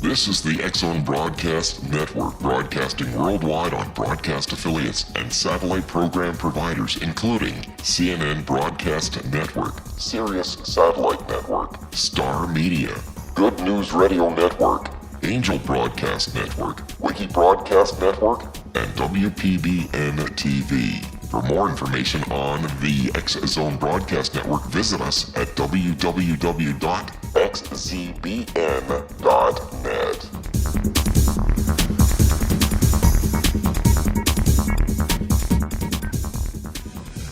This is the X-Zone Broadcast Network, broadcasting worldwide on broadcast affiliates and satellite program providers, including CNN Broadcast Network, Sirius Satellite Network, Star Media, Good News Radio Network, Angel Broadcast Network, Wiki Broadcast Network, and WPBN TV. For more information on the X-Zone Broadcast Network, visit us at www.xzbn.net.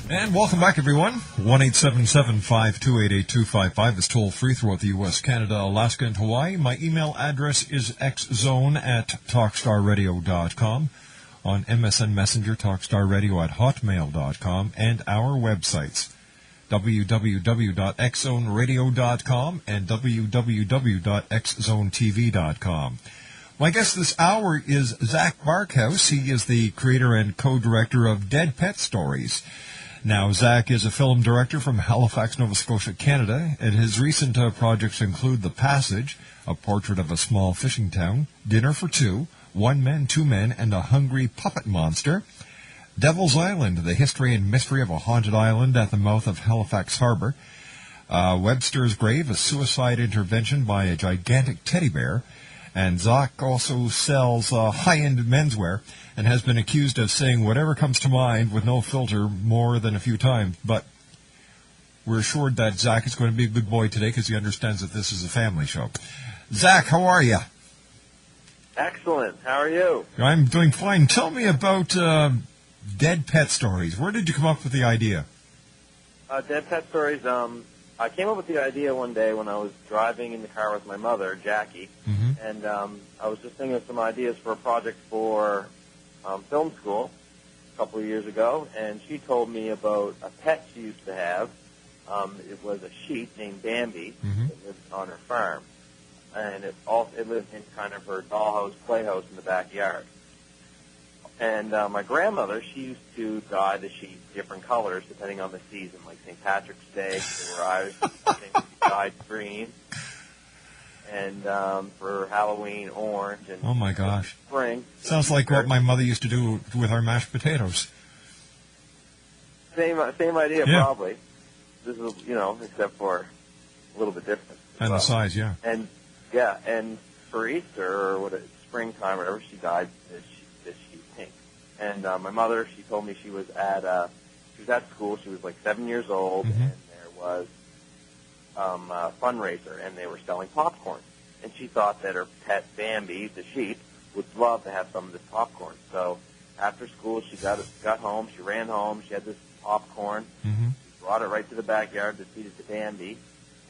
And welcome back, everyone. 1-877-528-8255 is toll-free throughout the U.S., Canada, Alaska, and Hawaii. My email address is xzone@talkstarradio.com. On MSN Messenger, talkstarradio@hotmail.com, and our websites, www.xzoneradio.com and www.xzonetv.com. My guest this hour is Zach Barchouse. He is the creator and co-director of Dead Pet Stories. Now, Zach is a film director from Halifax, Nova Scotia, Canada, and his recent projects include The Passage, a portrait of a small fishing town, Dinner for Two, One Man, Two Men, and a Hungry Puppet Monster, Devil's Island, the history and mystery of a haunted island at the mouth of Halifax Harbor, Webster's Grave, a suicide intervention by a gigantic teddy bear, and Zach also sells high-end menswear and has been accused of saying whatever comes to mind with no filter more than a few times, but we're assured that Zach is going to be a good boy today because he understands that this is a family show. Zach, how are you? Excellent. How are you? I'm doing fine. Tell me about Dead Pet Stories. Where did you come up with the idea? Dead Pet Stories, I came up with the idea one day when I was driving in the car with my mother, Jackie, and I was just thinking of some ideas for a project for film school a couple of years ago, and she told me about a pet she used to have. It was a sheep named Bambi that lived on her farm. And it lived in kind of her dollhouse, playhouse in the backyard. And my grandmother, she used to dye the sheep different colors depending on the season, like St. Patrick's Day, where Irish, I think she dyed green, and for Halloween, orange, and oh my gosh, spring. Sounds like what my mother used to do with our mashed potatoes. Same idea, yeah. Probably. This is, except for a little bit different. And the size, yeah. And for Easter or springtime or whatever, she dyed this sheep pink. And my mother, she told me she was at school. She was like 7 years old, and there was a fundraiser, and they were selling popcorn. And she thought that her pet Bambi, the sheep, would love to have some of this popcorn. So after school, she got home. She ran home. She had this popcorn. She brought it right to the backyard to feed it to Bambi.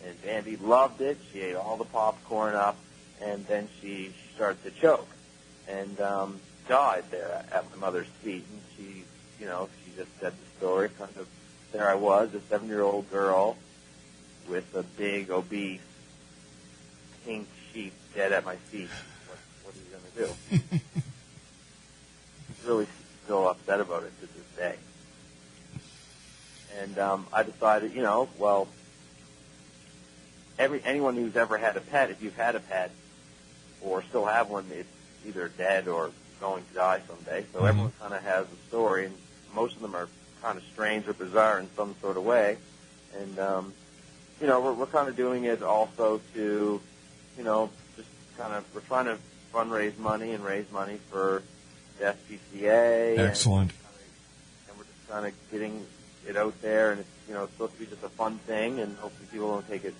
And Bambi loved it. She ate all the popcorn up, and then she started to choke and died there at my mother's feet. And she just said the story. Kind of, there I was, a 7-year-old girl with a big, obese, pink sheep dead at my feet. What are you going to do? She's really still upset about it to this day. And I decided, anyone who's ever had a pet, if you've had a pet or still have one, it's either dead or going to die someday. So everyone kind of has a story, and most of them are kind of strange or bizarre in some sort of way. And, we're kind of doing it also to, just kind of, we're trying to fundraise money and raise money for the SPCA. Excellent. And we're just kind of getting it out there, and it's, it's supposed to be just a fun thing, and hopefully people don't take it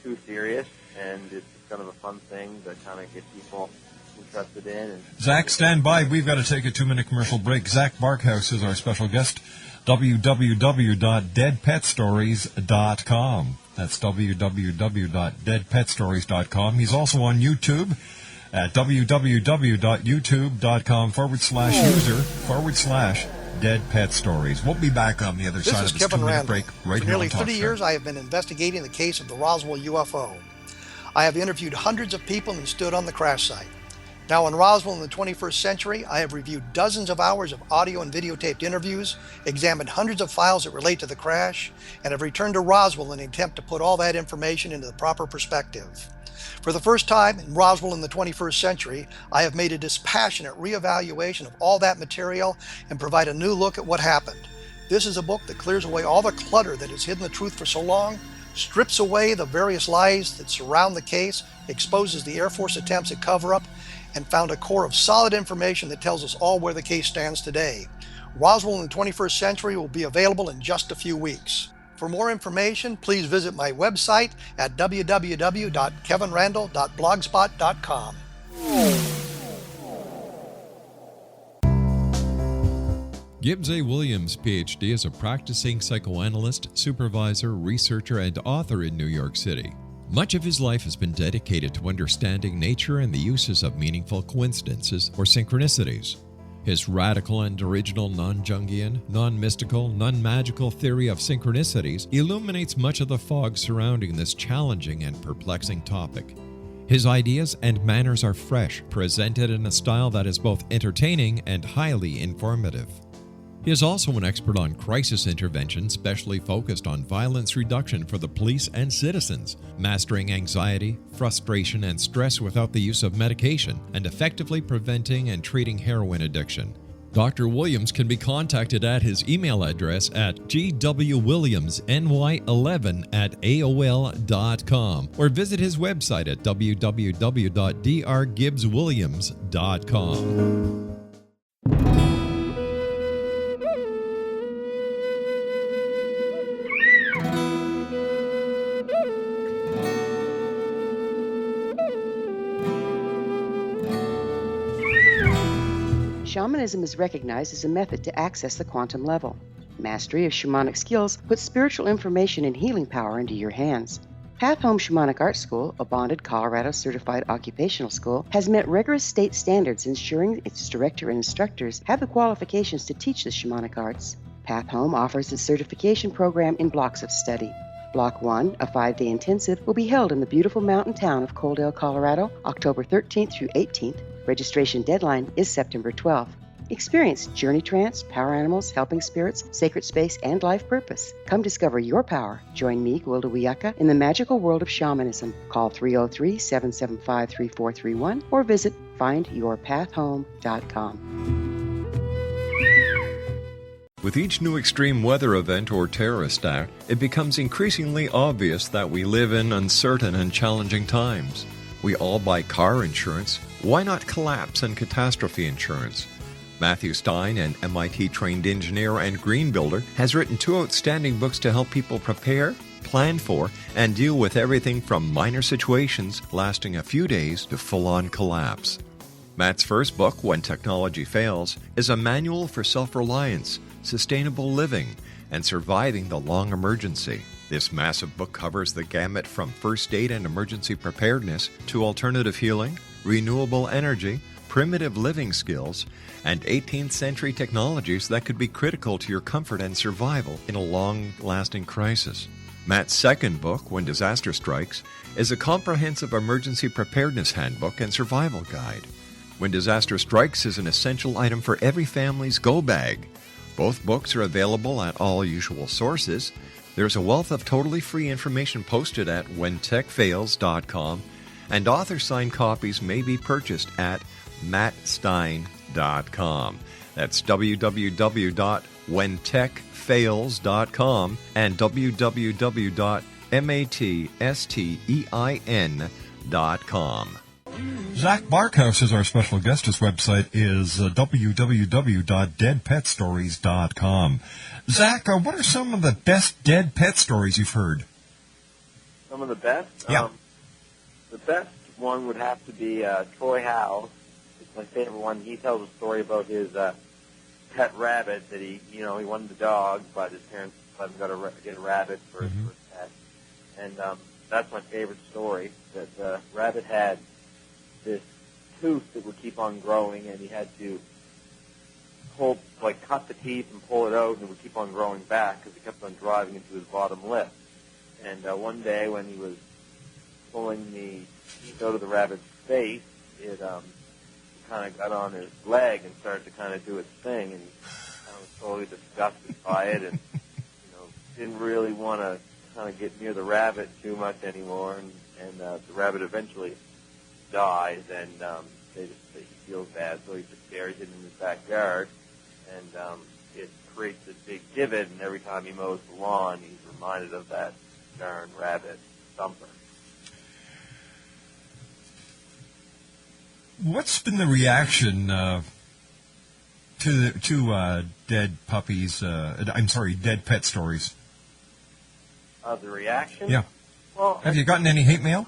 too serious, and it's kind of a fun thing to kind of get people interested in. And Zach, stand by. We've got to take a 2-minute commercial break. Zach Barchouse is our special guest. www.deadpetstories.com. That's www.deadpetstories.com. He's also on YouTube at www.youtube.com/user/Dead Pet Stories. We'll be back on the other side of this 2-minute break right For here nearly on 30 years, I have been investigating the case of the Roswell UFO. I have interviewed hundreds of people and stood on the crash site. Now in Roswell in the 21st century, I have reviewed dozens of hours of audio and videotaped interviews, examined hundreds of files that relate to the crash, and have returned to Roswell in an attempt to put all that information into the proper perspective. For the first time in Roswell in the 21st century, I have made a dispassionate reevaluation of all that material and provide a new look at what happened. This is a book that clears away all the clutter that has hidden the truth for so long, strips away the various lies that surround the case, exposes the Air Force attempts at cover-up, and found a core of solid information that tells us all where the case stands today. Roswell in the 21st century will be available in just a few weeks. For more information, please visit my website at www.kevinrandall.blogspot.com. Gibbs A. Williams, Ph.D., is a practicing psychoanalyst, supervisor, researcher, and author in New York City. Much of his life has been dedicated to understanding nature and the uses of meaningful coincidences or synchronicities. His radical and original non-Jungian, non-mystical, non-magical theory of synchronicities illuminates much of the fog surrounding this challenging and perplexing topic. His ideas and manners are fresh, presented in a style that is both entertaining and highly informative. He is also an expert on crisis intervention, specially focused on violence reduction for the police and citizens, mastering anxiety, frustration, and stress without the use of medication, and effectively preventing and treating heroin addiction. Dr. Williams can be contacted at his email address at gwwilliamsny11@aol.com or visit his website at www.drgibbswilliams.com. Shamanism is recognized as a method to access the quantum level. Mastery of shamanic skills puts spiritual information and healing power into your hands. Path Home Shamanic Art School, a bonded Colorado certified occupational school, has met rigorous state standards, ensuring its director and instructors have the qualifications to teach the shamanic arts. Path Home offers its certification program in blocks of study. Block 1, a 5-day intensive, will be held in the beautiful mountain town of Coaldale, Colorado, October 13th through 18th. Registration deadline is September 12th. Experience journey trance, power animals, helping spirits, sacred space, and life purpose. Come discover your power. Join me, Gwilda Wiyaka, in the magical world of shamanism. Call 303-775-3431 or visit findyourpathhome.com. With each new extreme weather event or terrorist act, it becomes increasingly obvious that we live in uncertain and challenging times. We all buy car insurance. Why not collapse and catastrophe insurance? Matthew Stein, an MIT-trained engineer and green builder, has written 2 outstanding books to help people prepare, plan for, and deal with everything from minor situations lasting a few days to full-on collapse. Matt's first book, When Technology Fails, is a manual for self-reliance, sustainable living, and surviving the long emergency. This massive book covers the gamut from first aid and emergency preparedness to alternative healing, renewable energy, primitive living skills, and 18th century technologies that could be critical to your comfort and survival in a long-lasting crisis. Matt's second book, When Disaster Strikes, is a comprehensive emergency preparedness handbook and survival guide. When Disaster Strikes is an essential item for every family's go bag. Both books are available at all usual sources. There's a wealth of totally free information posted at whentechfails.com, and author-signed copies may be purchased at mattstein.com. That's www.whentechfails.com and www.mattstein.com. Zach Barchouse is our special guest. His website is www.deadpetstories.com. Zach, what are some of the best dead pet stories you've heard? Some of the best? Yeah. The best one would have to be Troy Howe. It's my favorite one. He tells a story about his pet rabbit that he wanted a dog, but his parents let him go to get a rabbit for his pet. And that's my favorite story, that the rabbit had this tooth that would keep on growing, and he had to cut the teeth and pull it out, and it would keep on growing back because it kept on driving into his bottom lip. And one day when he was pulling the teeth out of the rabbit's face, it kind of got on his leg and started to kind of do its thing, and he kind of was totally disgusted by it, and didn't really want to kind of get near the rabbit too much anymore, and and the rabbit eventually dies, and he feels bad, so he just buries it in his backyard, and it creates this big divot, and every time he mows the lawn, he's reminded of that darn rabbit Thumper. What's been the reaction to dead puppies? Dead pet stories. The reaction? Yeah. Well, have you gotten any hate mail?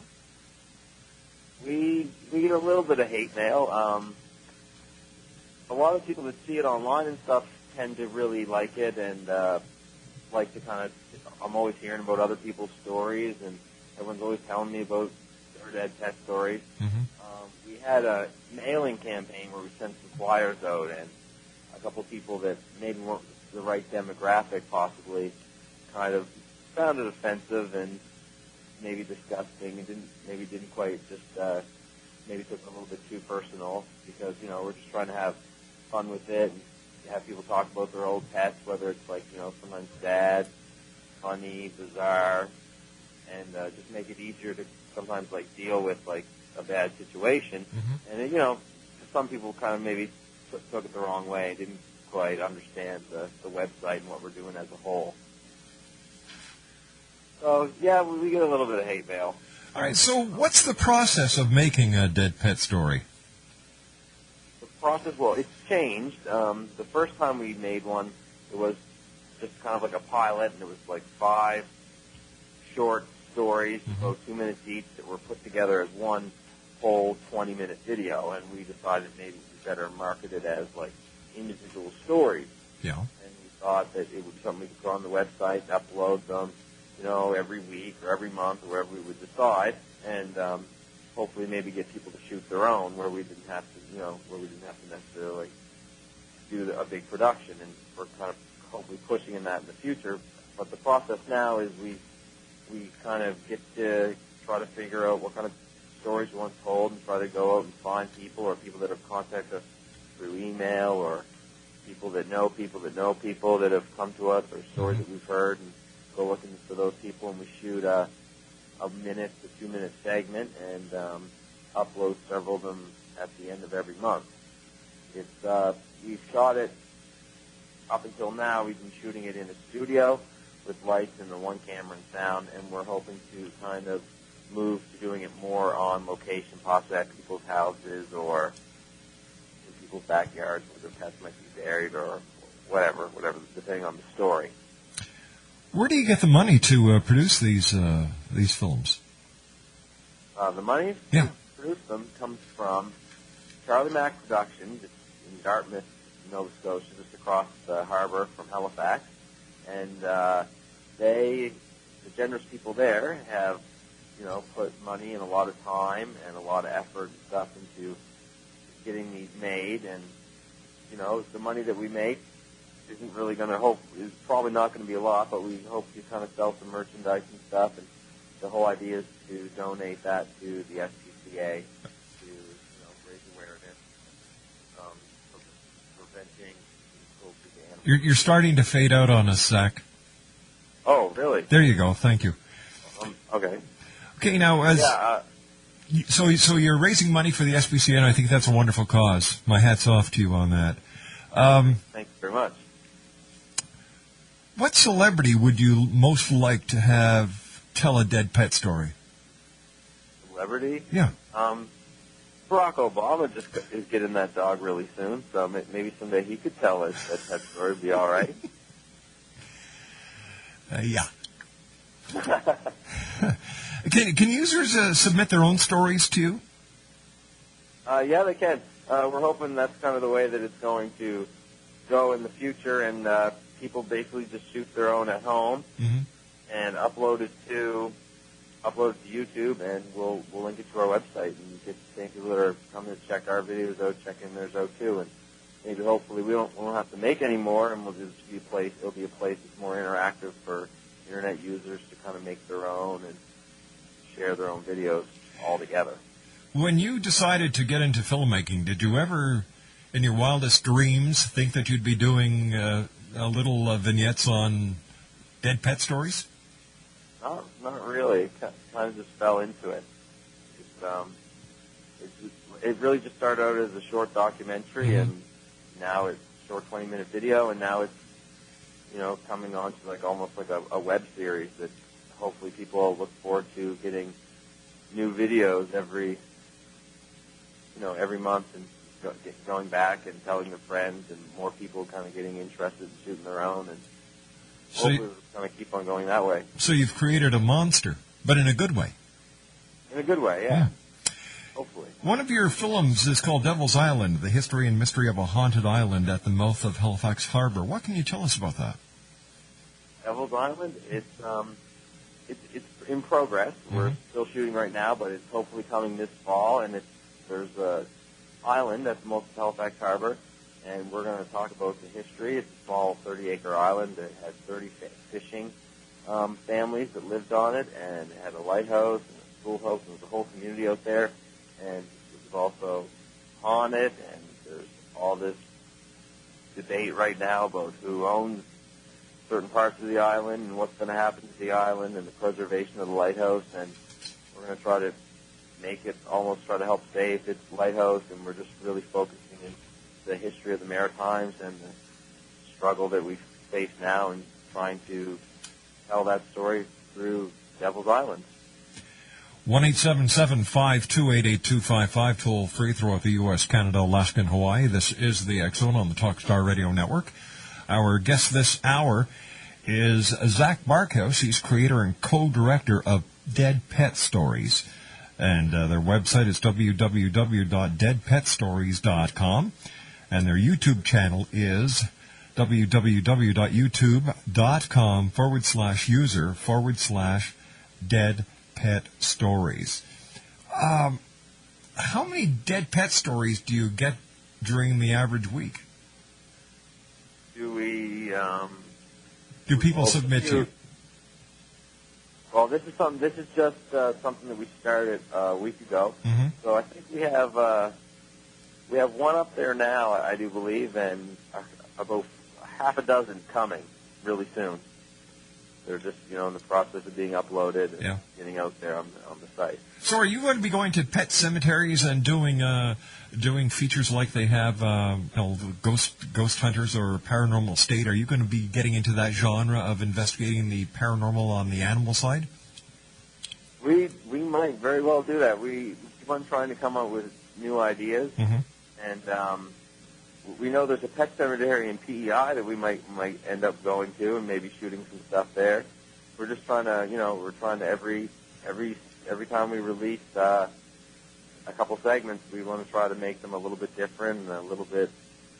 We get a little bit of hate mail. A lot of people that see it online and stuff tend to really like it, and like to kind of. I'm always hearing about other people's stories, and everyone's always telling me about their dead pet stories. Mm-hmm. We had a mailing campaign where we sent some flyers out, and a couple of people that maybe weren't the right demographic possibly kind of found it offensive and maybe disgusting, and didn't quite just maybe took it a little bit too personal, because we're just trying to have fun with it and have people talk about their old pets, whether it's like sometimes sad, funny, bizarre, and just make it easier to sometimes like deal with like a bad situation. Mm-hmm. And some people kind of maybe took it the wrong way, didn't quite understand the website and what we're doing as a whole. So yeah, we get a little bit of hate mail. All right. So what's the process of making a dead pet story? The process, well, it's changed. The first time we made one, it was just kind of like a pilot, and it was like 5 short stories, mm-hmm. about 2 minutes each, that were put together as one whole 20-minute video, and we decided maybe we better market it as like individual stories. Yeah. And we thought that it would be something we could go on the website, upload them, every week or every month or wherever we would decide, and hopefully maybe get people to shoot their own, where we didn't have to necessarily do a big production, and we're kind of hopefully pushing in that in the future. But the process now is we kind of get to try to figure out what kind of stories we want told, and try to go out and find people, or people that have contacted us through email, or people that know people that have come to us, or stories that we've heard, and go looking for those people, and we shoot a 1 to 2 minute segment, and upload several of them at the end of every month. We've shot it up until now. We've been shooting it in a studio with lights and the one camera and sound, and we're hoping to kind of move to doing it more on location, possibly at people's houses or in people's backyards where their pets might be buried, or whatever, depending on the story. Where do you get the money to produce these films? The money to produce them comes from Charlie Mack Productions. It's in Dartmouth, Nova Scotia, just across the harbor from Halifax. And the generous people there have, put money and a lot of time and a lot of effort and stuff into getting these made. And, the money that we make isn't really is probably not going to be a lot, but we hope to kind of sell some merchandise and stuff. And the whole idea is to donate that to the SPCA to, raise awareness, preventing cruelty to animals. You're starting to fade out on us, Zach. Oh, really? There you go. Thank you. Okay. Okay, now, so you're raising money for the SPCA, and I think that's a wonderful cause. My hat's off to you on that. Thank you very much. What celebrity would you most like to have tell a dead pet story? Celebrity? Yeah. Barack Obama is getting that dog really soon, so maybe someday he could tell us that pet story. Would be all right. Yeah. Can users submit their own stories to you? Yeah, they can. We're hoping that's kind of the way that it's going to go in the future, and people basically just shoot their own at home, mm-hmm. and upload it to YouTube, and we'll link it to our website, and get the same people that are coming to check our videos out, checking theirs out too, and maybe hopefully we won't have to make any more, and it'll be a place that's more interactive for internet users to kind of make their own and share their own videos all together. When you decided to get into filmmaking, did you ever, in your wildest dreams, think that you'd be doing little vignettes on dead pet stories? Not really. It kind of just fell into it. It really just started out as a short documentary, and now it's a short 20-minute video, and now it's, coming on to like almost like a web series that hopefully people look forward to getting new videos every month, and going back and telling their friends, and more people kind of getting interested in shooting their own, and hopefully we're going to keep on going that way. So you've created a monster, but in a good way. In a good way, yeah. Hopefully. One of your films is called Devil's Island, the history and mystery of a haunted island at the mouth of Halifax Harbor. What can you tell us about that? Devil's Island, it's in progress. We're still shooting right now, but it's hopefully coming this fall, and there's a island at the mouth of Halifax Harbor, and we're going to talk about the history. It's a small 30-acre island that had 30 fishing families that lived on it, and it had a lighthouse and a schoolhouse, and there's a whole community out there. And it was also haunted, and there's all this debate right now about who owns certain parts of the island and what's going to happen to the island and the preservation of the lighthouse. And we're going to try to make it, almost try to help save its lighthouse, and we're just really focusing in the history of the Maritimes and the struggle that we face now, and trying to tell that story through Devil's Island. 1-877-528-8255, toll free throughout the U.S., Canada, Alaska, and Hawaii. This is the X Zone on the Talkstar Radio Network. Our guest this hour is Zach Barchouse. He's creator and co-director of Dead Pet Stories. And their website is www.deadpetstories.com. And their YouTube channel is www.youtube.com/user/dead pet stories. How many dead pet stories do you get during the average week? Do people submit to you? Well, this is just something that we started a week ago. So I think we have one up there now, I do believe, and about half a dozen coming really soon. They're just, in the process of being uploaded and getting out there on the site. So are you going to be going to pet cemeteries and doing features like they have, Ghost Hunters or Paranormal State? Are you going to be getting into that genre of investigating the paranormal on the animal side? We might very well do that. We keep on trying to come up with new ideas, and we know there's a pet cemetery in PEI that we might end up going to and maybe shooting some stuff there. We're just trying to, every time we release a couple segments, we want to try to make them a little bit different and a little bit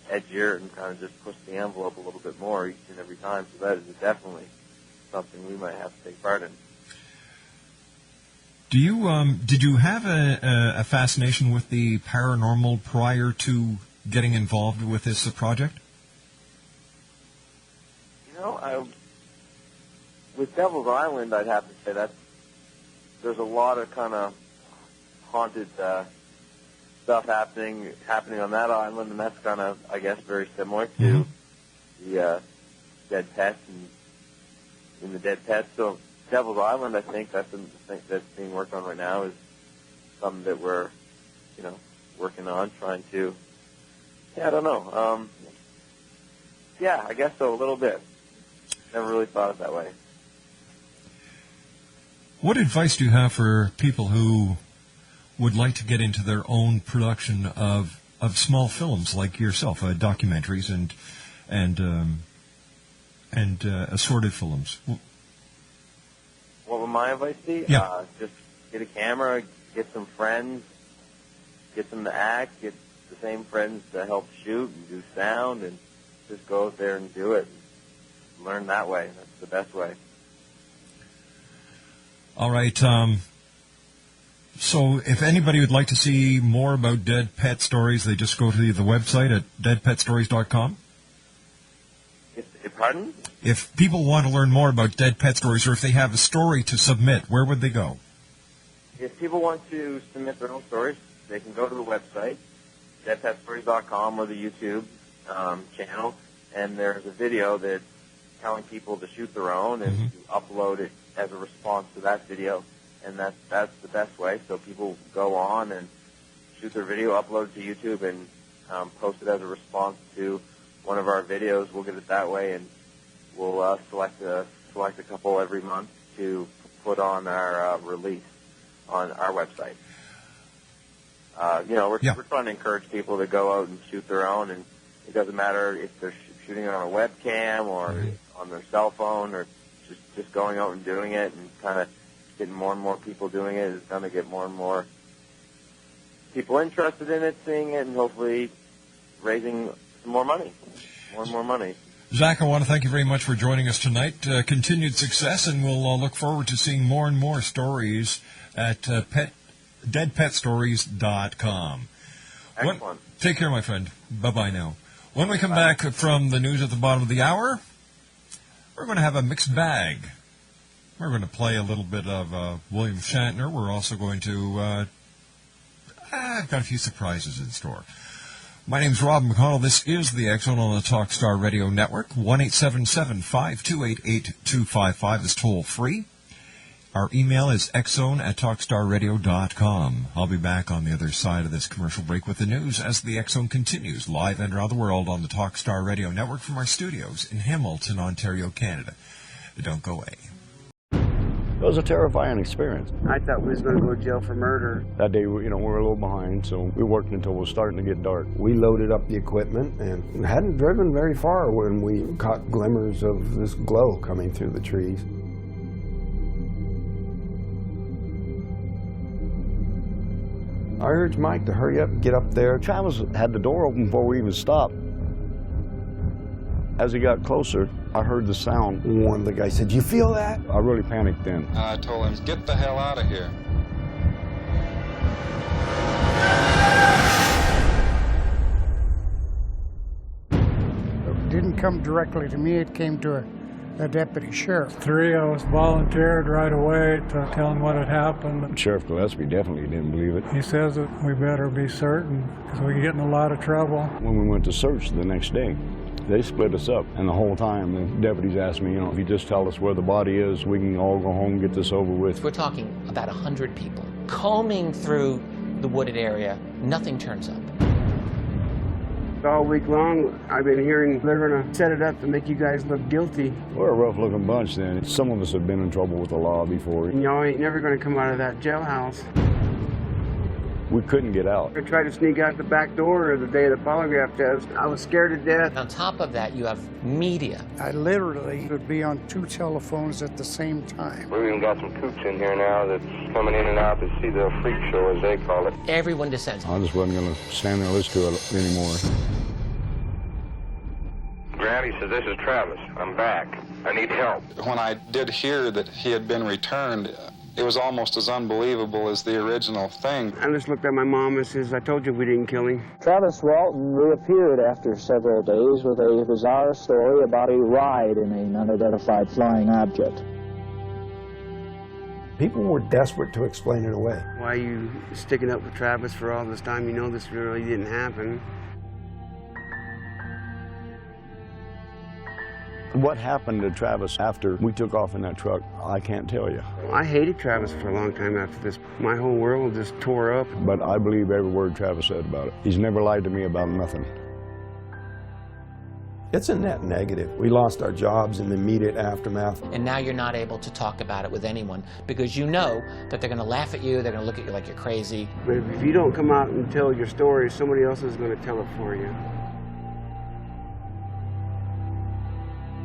edgier, and kind of just push the envelope a little bit more each and every time. So that is definitely something we might have to take part in. Do you did you have a fascination with the paranormal prior to getting involved with this project? With Devil's Island, I'd have to say there's a lot of kind of haunted stuff happening on that island, and that's kind of, I guess, very similar to the Dead Pets and in the Dead Pets. So Devil's Island, I think that's the thing that's being worked on right now, is something that we're, working on, trying to. Yeah, I don't know. Yeah, I guess so, a little bit. Never really thought of it that way. What advice do you have for people who would like to get into their own production of small films like yourself, documentaries and assorted films? What would my advice be? Yeah. Just get a camera, get some friends, get them to act, get the same friends to help shoot and do sound, and just go out there and do it. Learn that way. That's the best way. All right. So if anybody would like to see more about Dead Pet Stories, they just go to the website at deadpetstories.com? Pardon? If people want to learn more about Dead Pet Stories, or if they have a story to submit, where would they go? If people want to submit their own stories, they can go to the website, deadpetstories.com, or the YouTube channel, and there's a video that's telling people to shoot their own and to upload it as a response to that video, and that's the best way. So people go on and shoot their video, upload it to YouTube, and post it as a response to one of our videos. We'll get it that way, and we'll select a couple every month to put on our release on our website. We're trying to encourage people to go out and shoot their own, and it doesn't matter if they're shooting it on a webcam or on their cell phone, or just going out and doing it, and kind of getting more and more people doing it is going to get more and more people interested in it, seeing it, and hopefully raising some more money, more and more money. Zach, I want to thank you very much for joining us tonight. Continued success, and we'll look forward to seeing more and more stories at deadpetstories.com. Excellent. Take care, my friend. Bye-bye now. When we come back from the news at the bottom of the hour, we're going to have a mixed bag. We're going to play a little bit of William Shatner. We're also going to... I've got a few surprises in store. My name's Rob McConnell. This is the X-Zone on the Talkstar Radio Network. 1-877-528-8255 is toll-free. Our email is xzone@talkstarradio.com. I'll be back on the other side of this commercial break with the news as the X-Zone continues live and around the world on the Talkstar Radio Network from our studios in Hamilton, Ontario, Canada. Don't go away. It was a terrifying experience. I thought we was going to go to jail for murder. That day, we were a little behind, so we worked until it was starting to get dark. We loaded up the equipment and hadn't driven very far when we caught glimmers of this glow coming through the trees. I urged Mike to hurry up and get up there. Travis had the door open before we even stopped. As he got closer, I heard the sound. One of the guys said, "You feel that?" I really panicked then. I told him, "Get the hell out of here." It didn't come directly to me, it came to a deputy sheriff. Three of us volunteered right away to tell him what had happened. Sheriff Gillespie definitely didn't believe it. He says that we better be certain because we get in a lot of trouble. When we went to search the next day, they split us up, and the whole time the deputies asked me, if you just tell us where the body is, we can all go home and get this over with. We're talking about 100 people combing through the wooded area. Nothing turns up. All week long, I've been hearing they're going to set it up to make you guys look guilty. We're a rough-looking bunch then. Some of us have been in trouble with the law before. And y'all ain't never going to come out of that jailhouse. We couldn't get out. I tried to sneak out the back door the day of the polygraph test. I was scared to death. On top of that, you have media. I literally would be on 2 telephones at the same time. We've even got some coops in here now that's coming in and out to see the freak show, as they call it. Everyone descends. I just wasn't going to stand there and listen to it anymore. Granny says, "This is Travis. I'm back. I need help." When I did hear that he had been returned, it was almost as unbelievable as the original thing. I just looked at my mom and says, "I told you we didn't kill him." Travis Walton reappeared after several days with a bizarre story about a ride in an unidentified flying object. People were desperate to explain it away. Why are you sticking up with Travis for all this time? You know this really didn't happen. What happened to Travis after we took off in that truck, I can't tell you. I hated Travis for a long time after this. My whole world just tore up. But I believe every word Travis said about it. He's never lied to me about nothing. It's a net negative. We lost our jobs in the immediate aftermath. And now you're not able to talk about it with anyone because you know that they're going to laugh at you, they're going to look at you like you're crazy. But if you don't come out and tell your story, somebody else is going to tell it for you.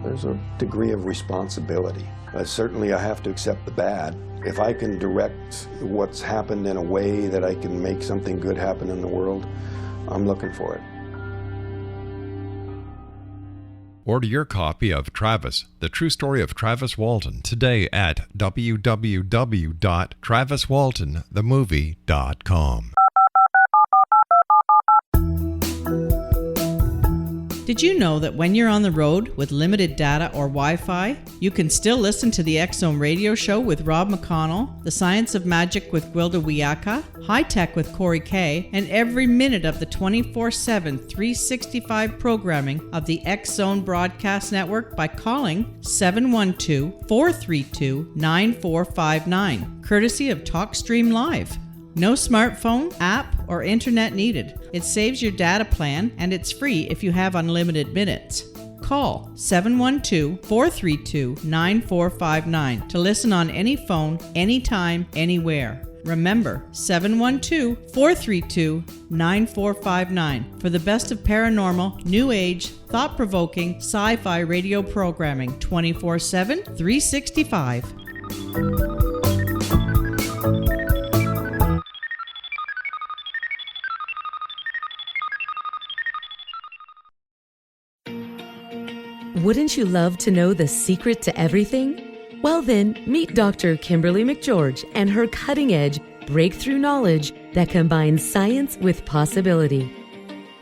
There's a degree of responsibility. Certainly I have to accept the bad. If I can direct what's happened in a way that I can make something good happen in the world, I'm looking for it. Order your copy of Travis, The True Story of Travis Walton, today at www.traviswaltonthemovie.com. Did you know that when you're on the road with limited data or Wi-Fi, you can still listen to the X-Zone radio show with Rob McConnell, The Science of Magic with Gwilda Wiyaka, High Tech with Corey Kay, and every minute of the 24/7, 365 programming of the X-Zone Broadcast Network by calling 712-432-9459, courtesy of TalkStream Live. No smartphone, app, or internet needed. It saves your data plan, and it's free if you have unlimited minutes. Call 712-432-9459 to listen on any phone, anytime, anywhere. Remember, 712-432-9459 for the best of paranormal, new age, thought-provoking, sci-fi radio programming 24/7, 365. Wouldn't you love to know the secret to everything? Well then, meet Dr. Kimberly McGeorge and her cutting-edge breakthrough knowledge that combines science with possibility.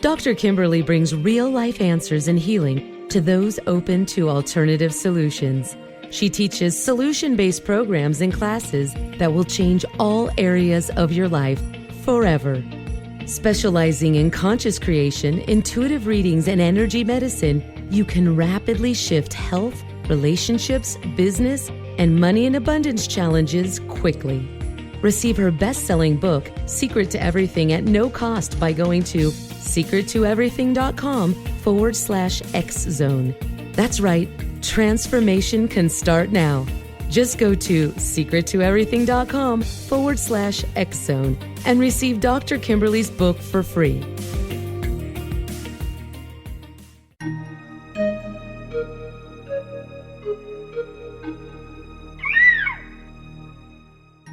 Dr. Kimberly brings real-life answers and healing to those open to alternative solutions. She teaches solution-based programs and classes that will change all areas of your life forever. Specializing in conscious creation, intuitive readings, and energy medicine, you can rapidly shift health, relationships, business, and money and abundance challenges quickly. Receive her best-selling book, Secret to Everything, at no cost by going to secrettoeverything.com/X-Zone. That's right, transformation can start now. Just go to secrettoeverything.com/X-Zone and receive Dr. Kimberly's book for free.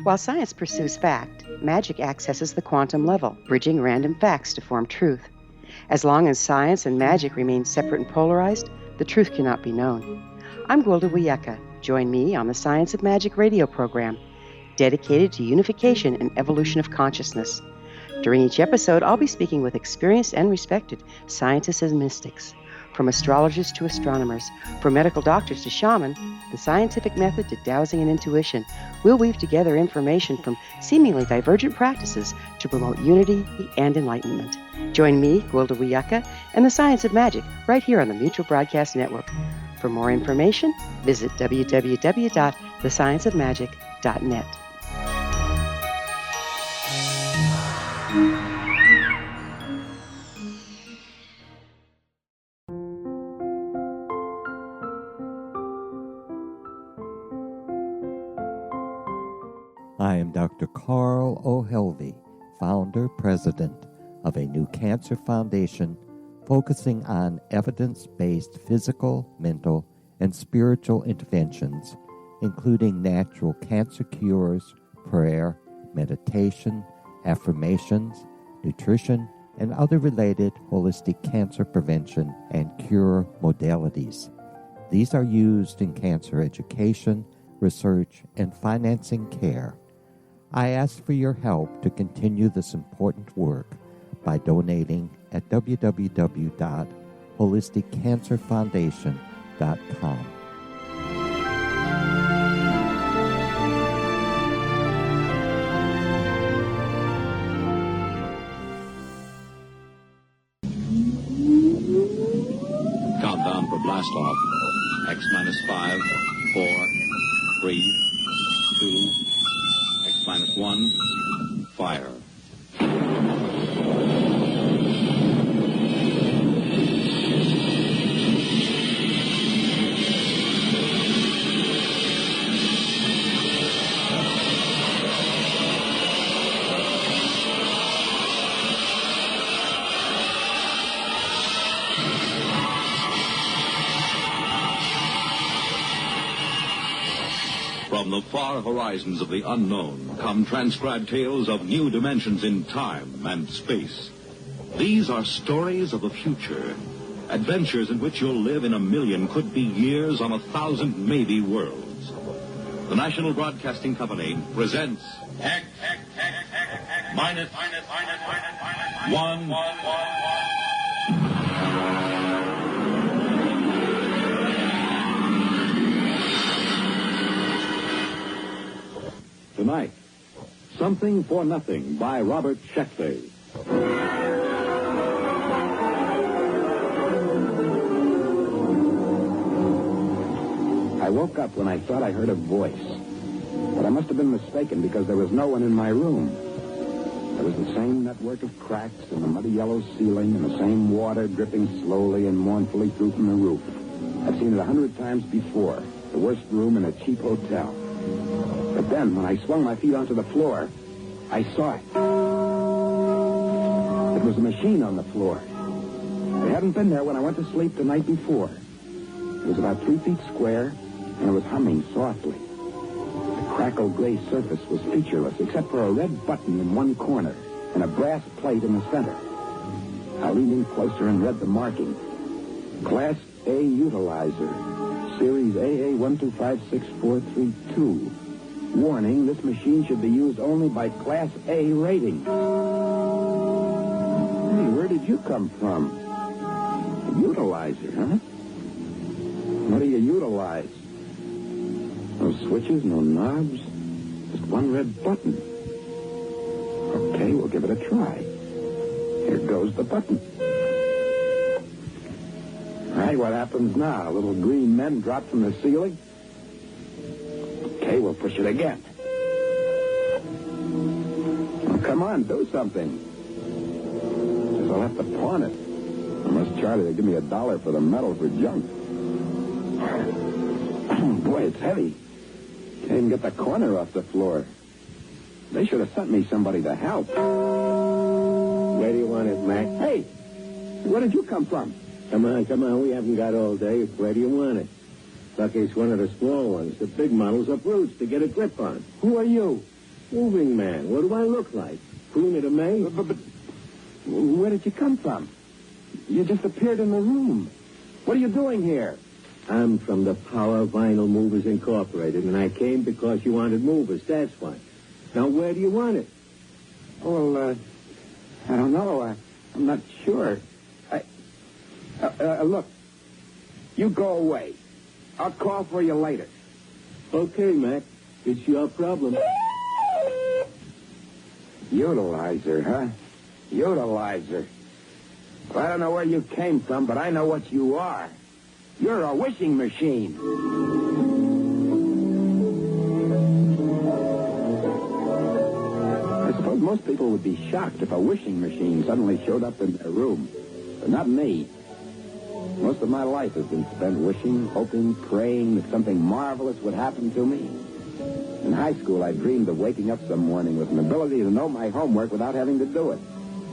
While science pursues fact, magic accesses the quantum level, bridging random facts to form truth. As long as science and magic remain separate and polarized, the truth cannot be known. I'm Gwilda Wiyaka. Join me on the Science of Magic radio program, dedicated to unification and evolution of consciousness. During each episode, I'll be speaking with experienced and respected scientists and mystics. From astrologers to astronomers, from medical doctors to shaman, the scientific method to dowsing and intuition, we'll weave together information from seemingly divergent practices to promote unity and enlightenment. Join me, Gwilda Wiyaka, and the Science of Magic right here on the Mutual Broadcast Network. For more information, visit www.thescienceofmagic.net. I am Dr. Carl O'Helvey, founder, president of a new cancer foundation focusing on evidence-based physical, mental, and spiritual interventions, including natural cancer cures, prayer, meditation, affirmations, nutrition, and other related holistic cancer prevention and cure modalities. These are used in cancer education, research, and financing care. I ask for your help to continue this important work by donating at www.holisticcancerfoundation.com. Countdown for blast off. X minus 5, 4, 3, 2, X minus 1, fire. From the far horizons of the unknown come transcribed tales of new dimensions in time and space. These are stories of the future, adventures in which you'll live in 1,000,000, could be years on 1,000, maybe worlds. The National Broadcasting Company presents X minus 1. Tonight, Something for Nothing by Robert Sheckley. I woke up when I thought I heard a voice. But I must have been mistaken because there was no one in my room. There was the same network of cracks in the muddy yellow ceiling and the same water dripping slowly and mournfully through from the roof. I've seen it 100 times before. The worst room in a cheap hotel. But then, when I swung my feet onto the floor, I saw it. It was a machine on the floor. It hadn't been there when I went to sleep the night before. It was about 3 feet square, and it was humming softly. The crackled gray surface was featureless, except for a red button in one corner and a brass plate in the center. I leaned in closer and read the marking. Class A Utilizer, Series AA1256432. Warning, this machine should be used only by Class A rating. Hey, where did you come from? A utilizer, huh? What do you utilize? No switches, no knobs, just one red button. Okay, we'll give it a try. Here goes the button. All right, what happens now? Little green men drop from the ceiling? Okay, we'll push it again. Oh, come on, do something. Guess I'll have to pawn it. Unless Charlie will give me $1 for the metal for junk. Boy, it's heavy. Can't even get the corner off the floor. They should have sent me somebody to help. Where do you want it, Mac? Hey, where did you come from? Come on. We haven't got all day. Where do you want it? Lucky it's one of the small ones. The big models up roots to get a grip on. Who are you? Moving man. What do I look like? Crooner to me? But where did you come from? You just appeared in the room. What are you doing here? I'm from the Power Vinyl Movers Incorporated, and I came because you wanted movers. That's why. Now, where do you want it? Well, I don't know. I'm not sure. Look, you go away. I'll call for you later. Okay, Mac. It's your problem. Utilizer, huh? Utilizer. Well, I don't know where you came from, but I know what you are. You're a wishing machine. I suppose most people would be shocked if a wishing machine suddenly showed up in their room. But not me. Most of my life has been spent wishing, hoping, praying that something marvelous would happen to me. In high school, I dreamed of waking up some morning with an ability to know my homework without having to do it.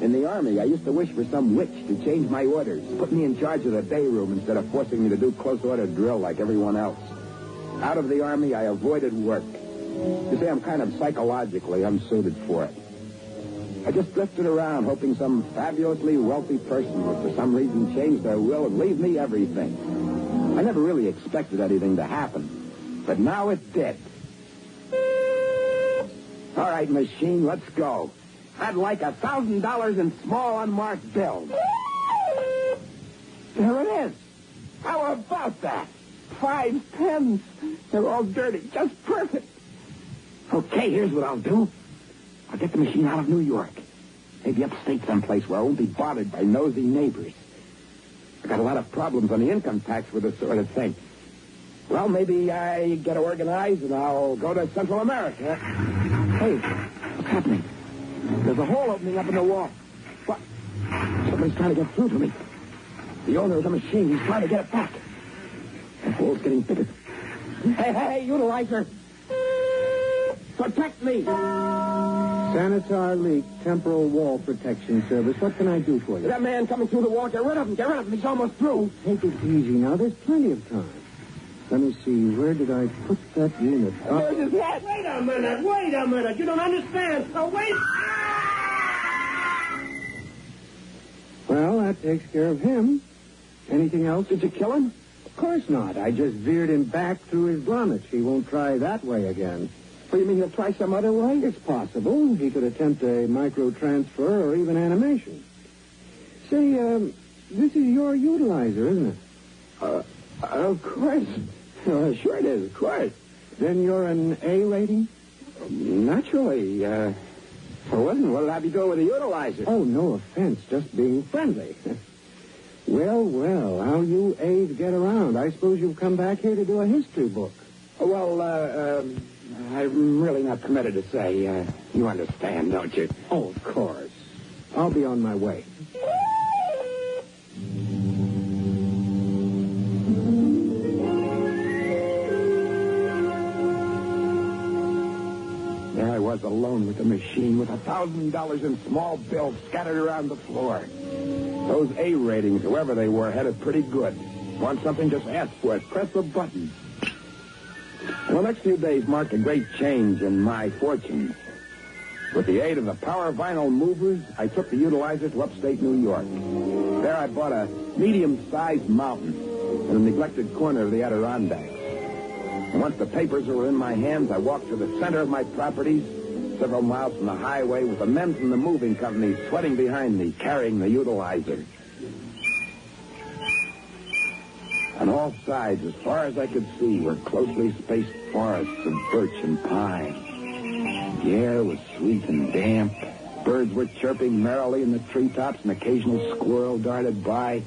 In the Army, I used to wish for some witch to change my orders, put me in charge of the day room instead of forcing me to do close-order drill like everyone else. Out of the Army, I avoided work. You see, I'm kind of psychologically unsuited for it. I just drifted around hoping some fabulously wealthy person would for some reason change their will and leave me everything. I never really expected anything to happen, but now it did. All right, machine, let's go. I'd like $1,000 in small unmarked bills. There it is. How about that? 5 pens. They're all dirty. Just perfect. Okay, here's what I'll do. I'll get the machine out of New York. Maybe upstate someplace where I won't be bothered by nosy neighbors. I got a lot of problems on the income tax with this sort of thing. Well, maybe I get organized and I'll go to Central America. Hey, what's happening? There's a hole opening up in the wall. What? Somebody's trying to get through to me. The owner of the machine, he's trying to get it back. The hole's getting bigger. Hey, utilizer! Protect me! Sanitar Leak Temporal Wall Protection Service. What can I do for you? That man coming through the wall, get rid of him. Get rid of him. He's almost through. Take it easy now. There's plenty of time. Let me see. Where did I put that unit? There's his head. Wait a minute. You don't understand. So wait. Well, that takes care of him. Anything else? Did you kill him? Of course not. I just veered him back through his grommets. He won't try that way again. What, you mean he'll try some other way? It's possible. He could attempt a micro-transfer or even animation. Say, this is your utilizer, isn't it? Of course. Sure it is, of course. Then you're an A rating? Naturally. For one, what'll have you go with the utilizer? Oh, no offense. Just being friendly. Well, how you A's get around? I suppose you've come back here to do a history book. Well, I'm really not permitted to say. You understand, don't you? Oh, of course. I'll be on my way. There I was alone with the machine with $1,000 in small bills scattered around the floor. Those A ratings, whoever they were, had it pretty good. Want something, just ask for it. Press the button. Well, the next few days marked a great change in my fortunes. With the aid of the Power Vinyl Movers, I took the utilizer to upstate New York. There I bought a medium-sized mountain in a neglected corner of the Adirondacks. And once the papers were in my hands, I walked to the center of my properties, several miles from the highway, with the men from the moving company sweating behind me, carrying the utilizer. On all sides, as far as I could see, were closely spaced forests of birch and pine. The air was sweet and damp. Birds were chirping merrily in the treetops. An occasional squirrel darted by.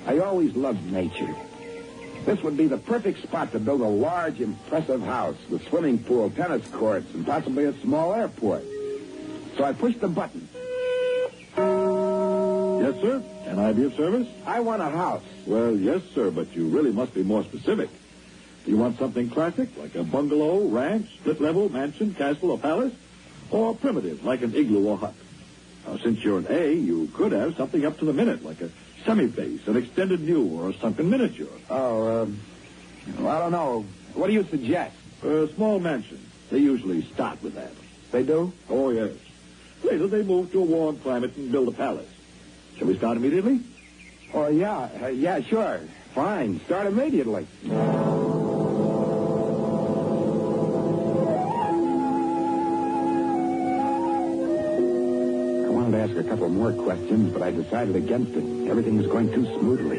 I always loved nature. This would be the perfect spot to build a large, impressive house with swimming pool, tennis courts, and possibly a small airport. So I pushed the button. Yes, sir? Can I be of service? I want a house. Well, yes, sir, but you really must be more specific. Do you want something classic, like a bungalow, ranch, split-level, mansion, castle, or palace? Or primitive, like an igloo or hut? Now, since you're an A, you could have something up to the minute, like a semi-base, an extended view, or a sunken miniature. Oh, well, I don't know. What do you suggest? A small mansion. They usually start with that. They do? Oh, yes. Later, they move to a warm climate and build a palace. Shall we start immediately? Oh, yeah, sure. Fine. Start immediately. I wanted to ask a couple more questions, but I decided against it. Everything was going too smoothly.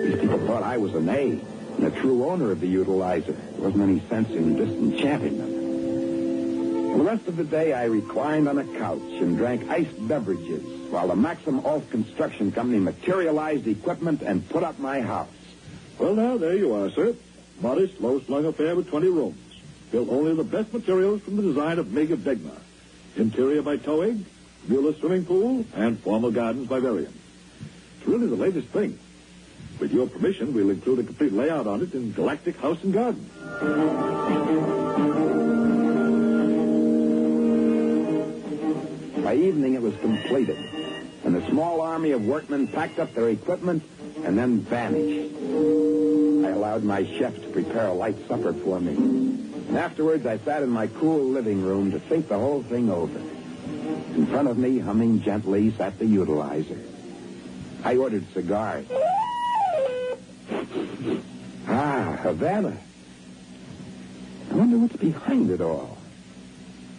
These people thought I was an A and a true owner of the utilizer. There wasn't any sense in disenchanting them. For the rest of the day, I reclined on a couch and drank iced beverages while the Maxim Alt Construction Company materialized equipment and put up my house. Well, now, there you are, sir. Modest, low-slung affair with 20 rooms. Built only the best materials from the design of Mega Degner. Interior by Towing, viewless swimming pool, and formal gardens by Varian. It's really the latest thing. With your permission, we'll include a complete layout on it in Galactic House and Garden. By evening, it was completed, and the small army of workmen packed up their equipment and then vanished. I allowed my chef to prepare a light supper for me, and afterwards I sat in my cool living room to think the whole thing over. In front of me, humming gently, sat the utilizer. I ordered cigars. Havana. I wonder what's behind it all.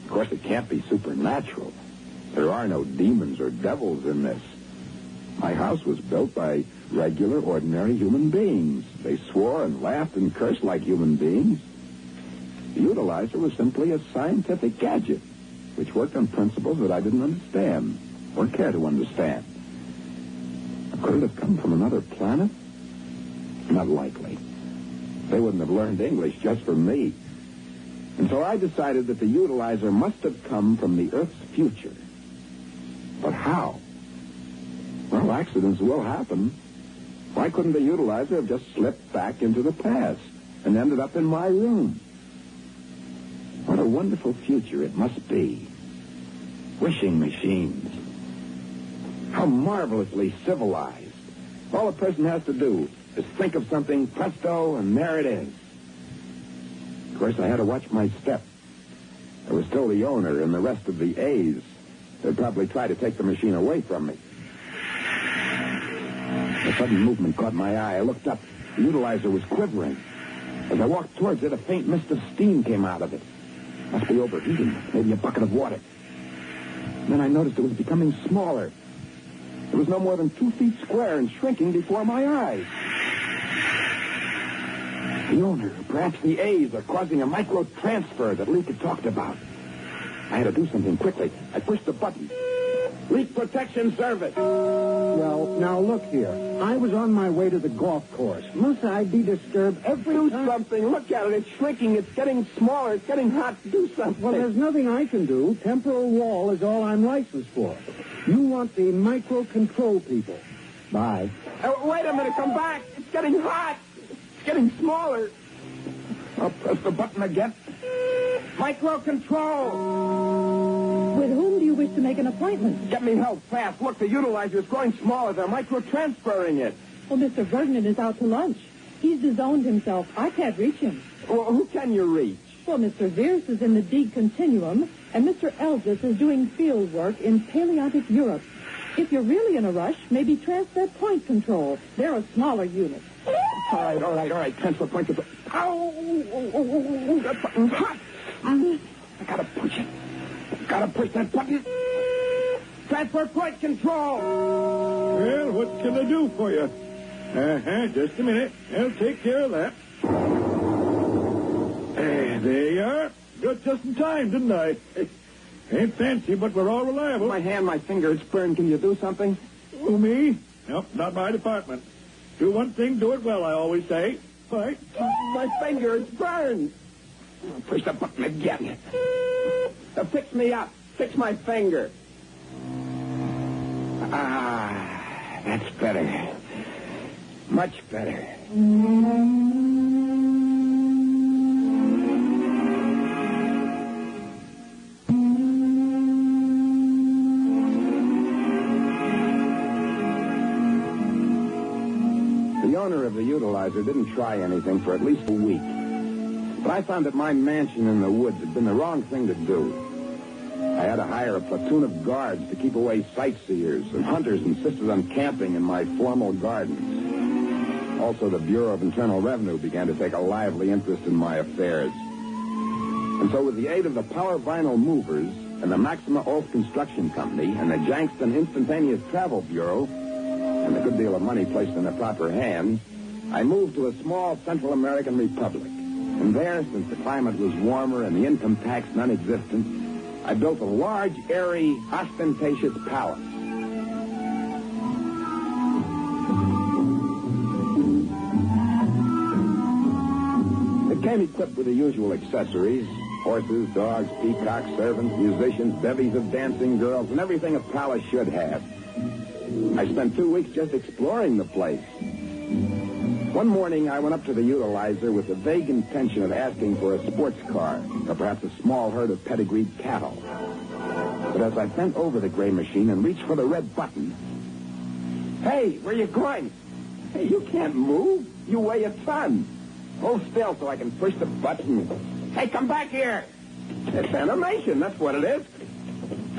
Of course, it can't be supernatural. There are no demons or devils in this. My house was built by regular, ordinary human beings. They swore and laughed and cursed like human beings. The utilizer was simply a scientific gadget, which worked on principles that I didn't understand or care to understand. Could it have come from another planet? Not likely. They wouldn't have learned English just from me. And so I decided that the utilizer must have come from the Earth's future. But how? Well, accidents will happen. Why couldn't the utilizer have just slipped back into the past and ended up in my room? What a wonderful future it must be. Wishing machines. How marvelously civilized. All a person has to do is think of something, presto, and there it is. Of course, I had to watch my step. I was still the owner, and the rest of the A's. They'd probably try to take the machine away from me. A sudden movement caught my eye. I looked up. The utilizer was quivering. As I walked towards it, a faint mist of steam came out of it. Must be overheating. Maybe a bucket of water. And then I noticed it was becoming smaller. It was no more than 2 feet square and shrinking before my eyes. The owner, perhaps the A's, are causing a micro-transfer that Leake had talked about. I had to do something quickly. I pushed the button. Leak protection service. Well, now look here. I was on my way to the golf course. Must I be disturbed every time? Do something. Look at it. It's shrinking. It's getting smaller. It's getting hot. Do something. Well, there's nothing I can do. Temporal wall is all I'm licensed for. You want the microcontrol people. Bye. Wait a minute. Come back. It's getting hot. It's getting smaller. I'll press the button again. Microcontrol. With whom do you wish to make an appointment? Get me help fast. Look, the utilizer is growing smaller. They're microtransferring it. Well, Mr. Vernon is out to lunch. He's disowned himself. I can't reach him. Well, who can you reach? Well, Mr. Vierce is in the D continuum, and Mr. Elgis is doing field work in Palearctic Europe. If you're really in a rush, maybe transfer point control. They're a smaller unit. All right. Transfer point control. Ow! That button's hot. I gotta push it. Gotta push that button. Transfer point control. Well, what can I do for you? Just a minute. I'll take care of that. There you are. Got just in time, didn't I? Ain't fancy, but we're all reliable. My hand, my finger, it's burned. Can you do something? Who, me? Nope, not my department. Do one thing, do it well, I always say. Right. My finger, it's burned. I'll push the button again. Fix me up. Fix my finger. That's better. Much better. The owner of the utilizer didn't try anything for at least a week. But I found that my mansion in the woods had been the wrong thing to do. I had to hire a platoon of guards to keep away sightseers, and hunters insisted on camping in my formal gardens. Also, the Bureau of Internal Revenue began to take a lively interest in my affairs. And so with the aid of the Power Vinyl Movers and the Maxima Oath Construction Company and the Jankston Instantaneous Travel Bureau, and a good deal of money placed in the proper hands, I moved to a small Central American republic. And there, since the climate was warmer and the income tax non-existent, I built a large, airy, ostentatious palace. It came equipped with the usual accessories: horses, dogs, peacocks, servants, musicians, bevies of dancing girls, and everything a palace should have. I spent 2 weeks just exploring the place. One morning, I went up to the utilizer with the vague intention of asking for a sports car, or perhaps a small herd of pedigreed cattle. But as I bent over the gray machine and reached for the red button... Hey, where you going? Hey, you can't move. You weigh a ton. Hold still so I can push the button. Hey, come back here. It's animation, that's what it is.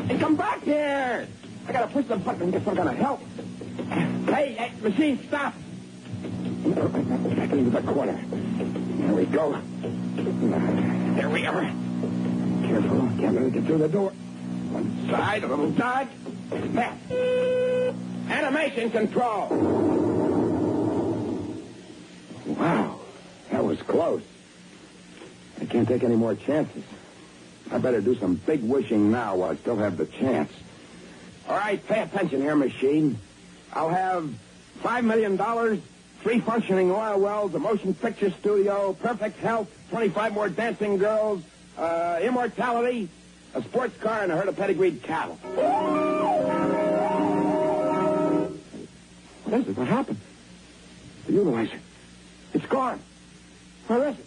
Hey, come back here. I gotta push the button and get some kind of help. Hey, machine, stop. Back into the corner. There we go. There we are. Careful, can't let it get through the door. One side, a little dodge. There. Animation control. Wow, that was close. I can't take any more chances. I better do some big wishing now while I still have the chance. All right, pay attention here, machine. I'll have $5 million, 3 functioning oil wells, a motion picture studio, perfect health, 25 more dancing girls, immortality, a sports car, and a herd of pedigreed cattle. What is it? What happened? The utilizer. It's gone. Where is it?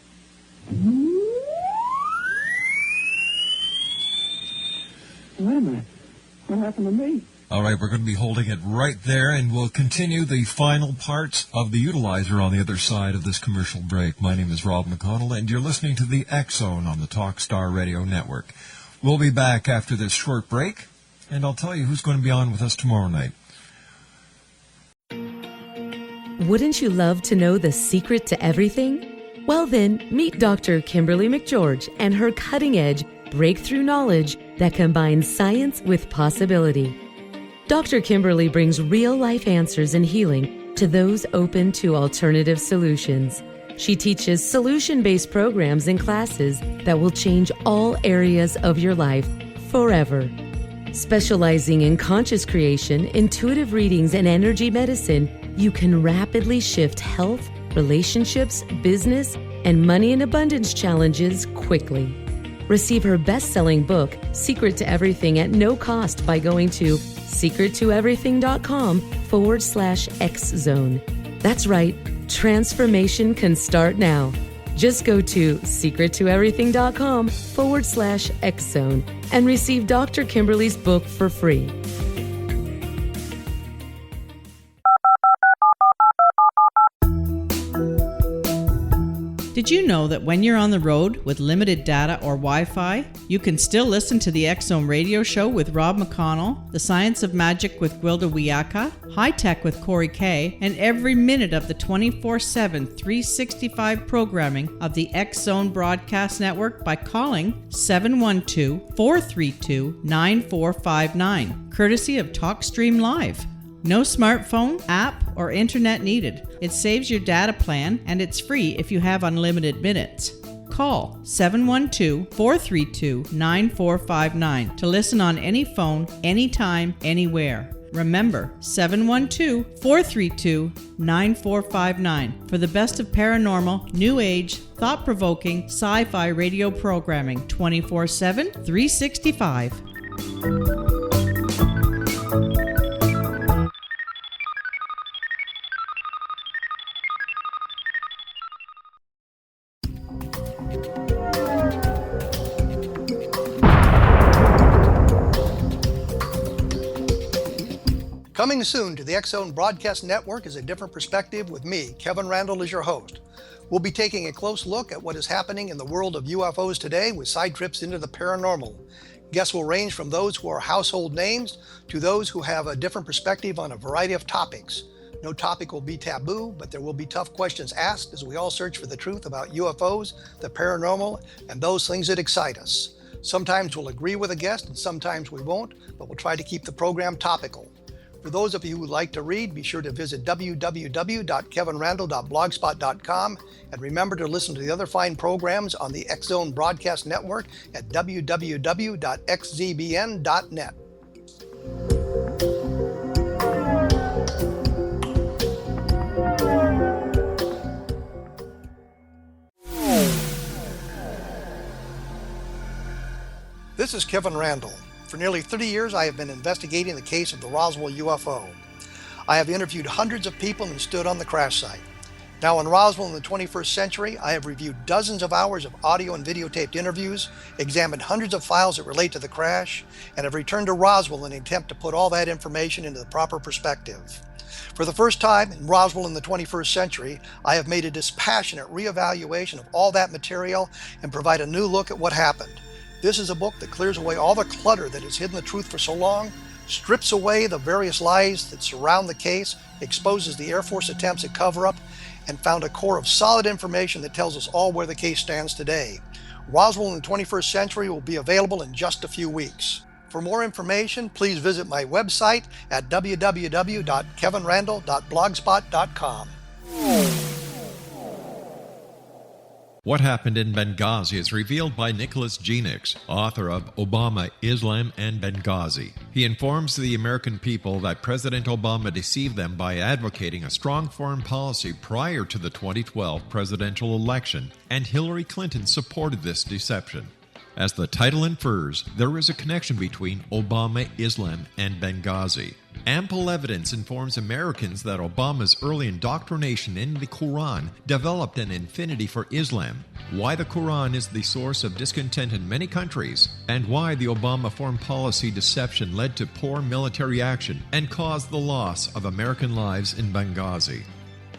Wait a minute. What happened to me? All right, we're going to be holding it right there, and we'll continue the final parts of the utilizer on the other side of this commercial break. My name is Rob McConnell, and you're listening to the X-Zone on the Talkstar Radio Network. We'll be back after this short break, and I'll tell you who's going to be on with us tomorrow night. Wouldn't you love to know the secret to everything? Well then, meet Dr. Kimberly McGeorge and her cutting-edge breakthrough knowledge that combines science with possibility. Dr. Kimberly brings real-life answers and healing to those open to alternative solutions. She teaches solution-based programs and classes that will change all areas of your life, forever. Specializing in conscious creation, intuitive readings, and energy medicine, you can rapidly shift health, relationships, business, and money in abundance challenges quickly. Receive her best-selling book, Secret to Everything, at no cost by going to secrettoeverything.com/X-Zone. That's right, transformation can start now. Just go to secrettoeverything.com/X-Zone and receive Dr. Kimberly's book for free. Did you know that when you're on the road with limited data or Wi-Fi, you can still listen to the X-Zone radio show with Rob McConnell, The Science of Magic with Gwilda Wiyaka, High Tech with Corey Kay, and every minute of the 24/7, 365 programming of the X-Zone Broadcast Network by calling 712-432-9459, courtesy of TalkStream Live. No smartphone, app, or internet needed. It saves your data plan, and it's free if you have unlimited minutes. Call 712-432-9459 to listen on any phone, anytime, anywhere. Remember, 712-432-9459 for the best of paranormal, new age, thought-provoking, sci-fi radio programming 24/7, 365. Coming soon to the X-Zone Broadcast Network is A Different Perspective with me, Kevin Randall, as your host. We'll be taking a close look at what is happening in the world of UFOs today with side trips into the paranormal. Guests will range from those who are household names to those who have a different perspective on a variety of topics. No topic will be taboo, but there will be tough questions asked as we all search for the truth about UFOs, the paranormal, and those things that excite us. Sometimes we'll agree with a guest and sometimes we won't, but we'll try to keep the program topical. For those of you who like to read, be sure to visit www.kevinrandall.blogspot.com and remember to listen to the other fine programs on the X-Zone Broadcast Network at www.xzbn.net. This is Kevin Randall. For nearly 30 years, I have been investigating the case of the Roswell UFO. I have interviewed hundreds of people and stood on the crash site. Now in Roswell in the 21st century, I have reviewed dozens of hours of audio and videotaped interviews, examined hundreds of files that relate to the crash, and have returned to Roswell in an attempt to put all that information into the proper perspective. For the first time in Roswell in the 21st century, I have made a dispassionate reevaluation of all that material and provide a new look at what happened. This is a book that clears away all the clutter that has hidden the truth for so long, strips away the various lies that surround the case, exposes the Air Force attempts at cover-up, and found a core of solid information that tells us all where the case stands today. Roswell in the 21st century will be available in just a few weeks. For more information, please visit my website at www.kevinrandall.blogspot.com. What happened in Benghazi is revealed by Nicholas Genix, author of Obama, Islam, and Benghazi. He informs the American people that President Obama deceived them by advocating a strong foreign policy prior to the 2012 presidential election, and Hillary Clinton supported this deception. As the title infers, there is a connection between Obama, Islam, and Benghazi. Ample evidence informs Americans that Obama's early indoctrination in the Quran developed an affinity for Islam, why the Quran is the source of discontent in many countries, and why the Obama foreign policy deception led to poor military action and caused the loss of American lives in Benghazi.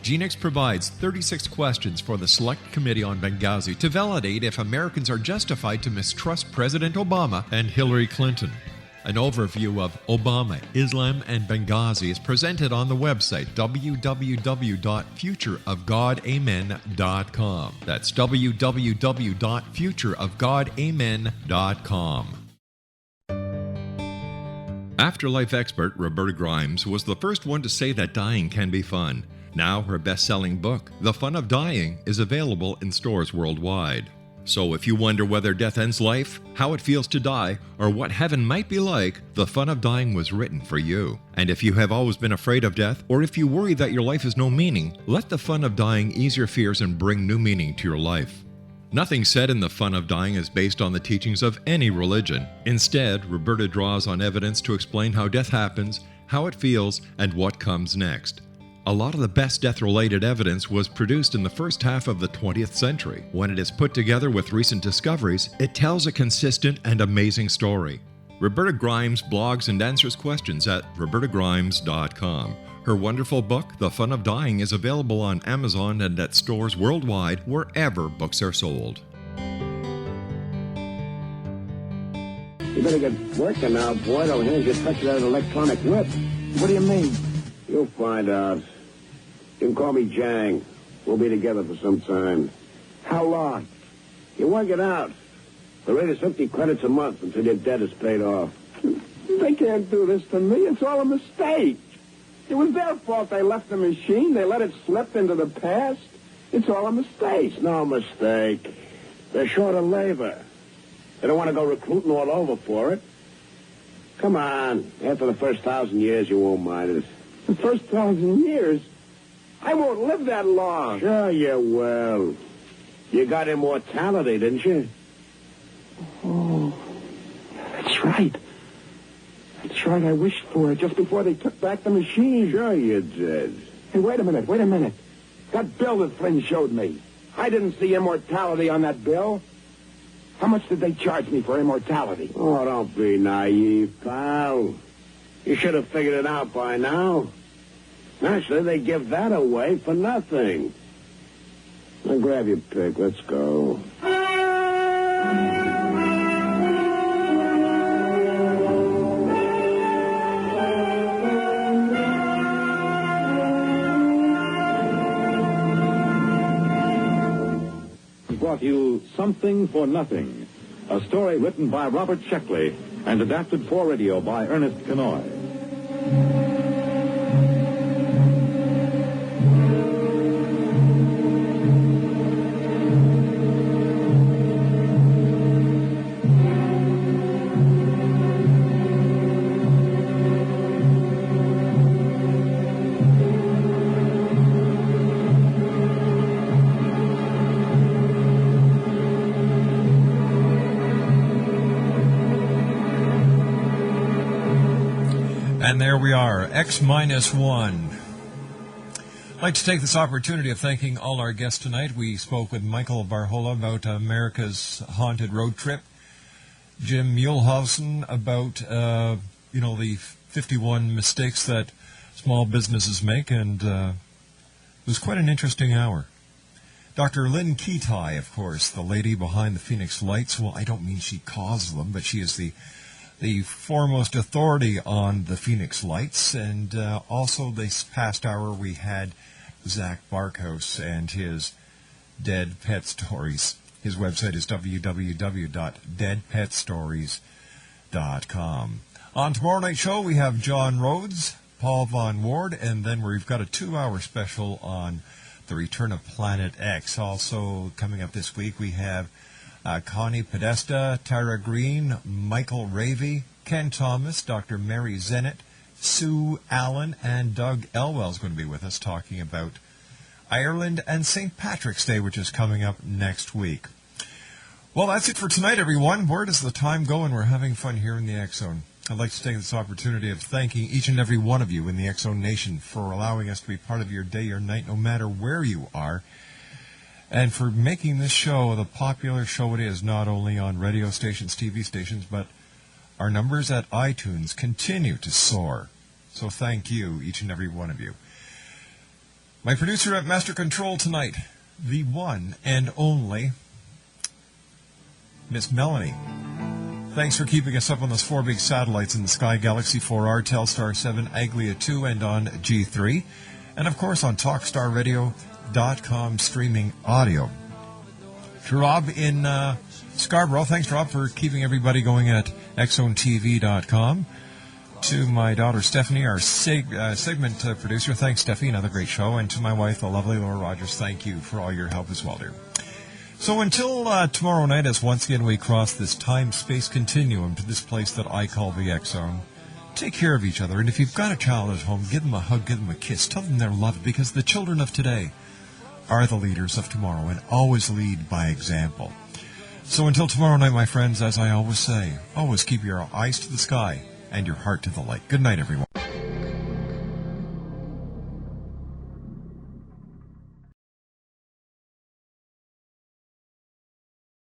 Genix provides 36 questions for the Select Committee on Benghazi to validate if Americans are justified to mistrust President Obama and Hillary Clinton. An overview of Obama, Islam, and Benghazi is presented on the website www.futureofgodamen.com. That's www.futureofgodamen.com. Afterlife expert Roberta Grimes was the first one to say that dying can be fun. Now her best-selling book, The Fun of Dying, is available in stores worldwide. So if you wonder whether death ends life, how it feels to die, or what heaven might be like, The Fun of Dying was written for you. And if you have always been afraid of death, or if you worry that your life has no meaning, let The Fun of Dying ease your fears and bring new meaning to your life. Nothing said in The Fun of Dying is based on the teachings of any religion. Instead, Roberta draws on evidence to explain how death happens, how it feels, and what comes next. A lot of the best death-related evidence was produced in the first half of the 20th century. When it is put together with recent discoveries, it tells a consistent and amazing story. Roberta Grimes blogs and answers questions at robertagrimes.com. Her wonderful book, The Fun of Dying, is available on Amazon and at stores worldwide wherever books are sold. You better get working now, boy. They'll hand you touch that electronic whip. What do you mean? You'll find out. You can call me Jang. We'll be together for some time. How long? You work it out. The rate is 50 credits a month until your debt is paid off. They can't do this to me. It's all a mistake. It was their fault they left the machine. They let it slip into the past. It's all a mistake. It's no mistake. They're short of labor. They don't want to go recruiting all over for it. Come on. After the first 1,000 years, you won't mind it. The first 1,000 years? I won't live that long. Sure you will. You got immortality, didn't you? Oh, that's right. That's right, I wished for it just before they took back the machine. Sure you did. Hey, wait a minute. That bill that Flynn showed me, I didn't see immortality on that bill. How much did they charge me for immortality? Oh, don't be naive, pal. You should have figured it out by now. Actually, they give that away for nothing. Now grab your pick. Let's go. Brought you Something for Nothing, a story written by Robert Sheckley and adapted for radio by Ernest Kenoy. And there we are, X-1. I'd like to take this opportunity of thanking all our guests tonight. We spoke with Michael Varhola about America's Haunted Road Trip, Jim Muehlhausen about, the 51 mistakes that small businesses make, and it was quite an interesting hour. Dr. Lynn Ketai, of course, the lady behind the Phoenix Lights. Well, I don't mean she caused them, but she is the foremost authority on the Phoenix Lights. And also this past hour we had Zach Barchouse and his Dead Pet Stories. His website is www.deadpetstories.com. On tomorrow night's show we have John Rhodes, Paul Von Ward, and then we've got a 2-hour special on the return of Planet X. Also coming up this week we have Connie Podesta, Tara Green, Michael Ravey, Ken Thomas, Dr. Mary Zennett, Sue Allen, and Doug Elwell is going to be with us talking about Ireland and St. Patrick's Day, which is coming up next week. Well, that's it for tonight, everyone. Where does the time go? And we're having fun here in the X-Zone. I'd like to take this opportunity of thanking each and every one of you in the X-Zone Nation for allowing us to be part of your day or night, no matter where you are. And for making this show the popular show it is, not only on radio stations, TV stations, but our numbers at iTunes continue to soar. So thank you, each and every one of you. My producer at Master Control tonight, the one and only Miss Melanie. Thanks for keeping us up on those 4 big satellites in the sky, Galaxy 4R, Telstar 7, Aglia 2, and on G3. And, of course, on TalkStarRadio.com streaming audio. To Rob in Scarborough, thanks, Rob, for keeping everybody going at XZoneTV.com. To my daughter Stephanie, our segment producer, thanks, Steffi, another great show. And to my wife, the lovely Laura Rogers, thank you for all your help as well, dear. So until tomorrow night, as once again we cross this time-space continuum to this place that I call the X-Zone, take care of each other. And if you've got a child at home, give them a hug, give them a kiss. Tell them they're loved, because the children of today are the leaders of tomorrow and always lead by example. So until tomorrow night, my friends, as I always say, always keep your eyes to the sky and your heart to the light. Good night, everyone.